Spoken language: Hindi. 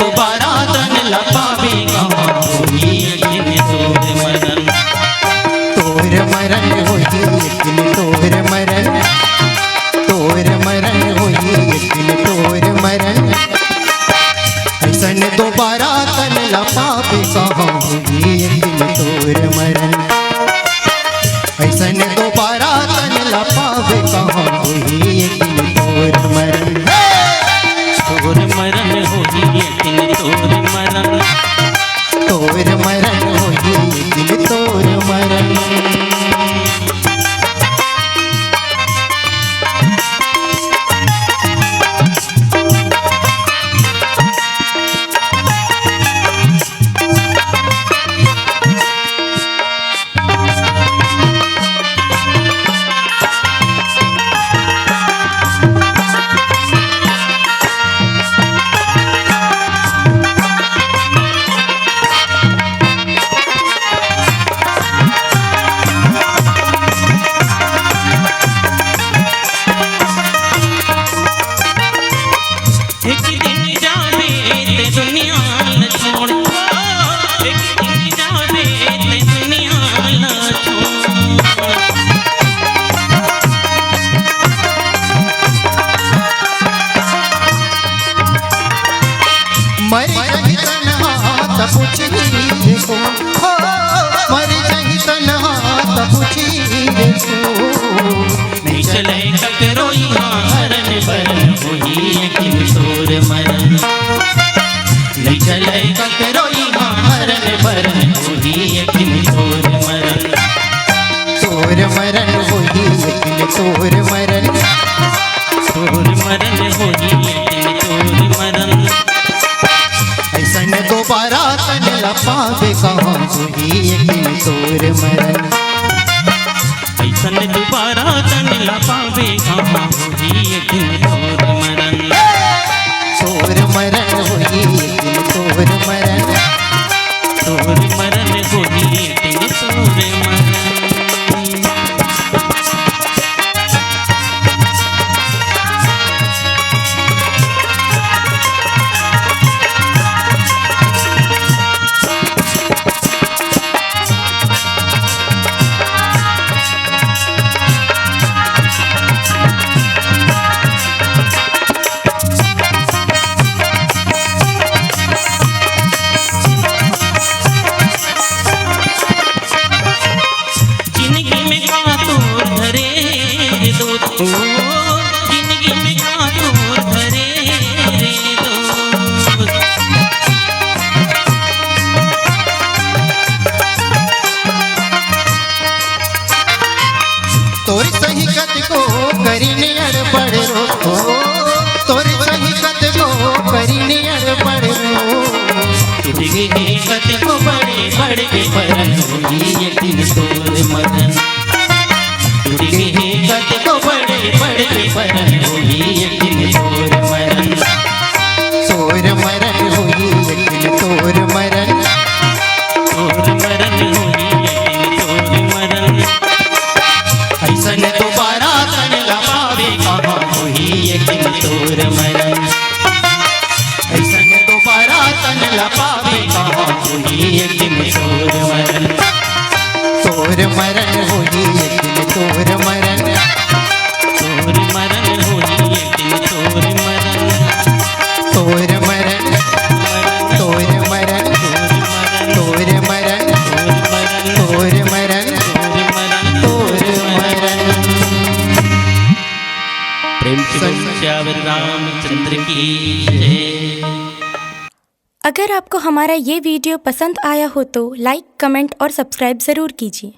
दोबारा तन लपावे कहाँ होई यकीन तोर मरन। तोर मरन होई यकीन तोर मरन, तोर मरन होई यकीन तोर मरन। ऐसन दोबारा तन लपावे कहाँ होई यकीन तोर मरन। ऐसन दोबारा तन लपावे कहाँ होई यकीन तोर मरन। तोर मरन होई यकीन तोर मरन। तोर मरन होई यकीन तोर मरन। मर जाही तन्हा त पूछी देखो, मर जाही तन्हा त पूछी देखो। नहीं चले ककरो यहाँ हरन बरन होई यकीन तोर मरन। नहीं चले ककरो यहाँ हरन बरन होई यकीन तोर मरन। तोर मरन होई यकीन तोर मरन। तोर मरन होई यकीन तोर मरन। ऐसन दोबारा तन लपावे कहाँ होई यकीन तोर मरन। ऐसन दोबारा तन लपावे कहाँ होई यकीन तोर मरन। तोर मरन होई यकीन तोर मरन। तोर मरन होई यकीन तोर मरन। जिंदगी में का तोर धरे रे दोस्त। तोर सही कत को करीने अड़बड़ रो, तोर सही कत को करीने अड़बड़ रो। तुझे कत को बड़े बड़े बरन होई यकीन तोर मरन। तुझे कत को बड़े बड़े बरन होई यकीन तोर मरन। तोर मरन होई यकीन तोर मरन। तोर मरन होई यकीन तोर मरन। ऐसन दोबारा तन लपावे कहाँ होई यकीन तोर मरन। ऐसन दोबारा तन लपावे कहाँ होई यकीन तोर मरन। तोर मरन होई यकीन तोर मरन। तोर मरन होई यकीन तोर मरन। तोर मरन, तोर मरन, तोर मरन, तोर मरन, तोर मरन। प्रेम से श्यावर रामचंद्र की जय। अगर आपको हमारा ये वीडियो पसंद आया हो तो लाइक, कमेंट और सब्सक्राइब ज़रूर कीजिए।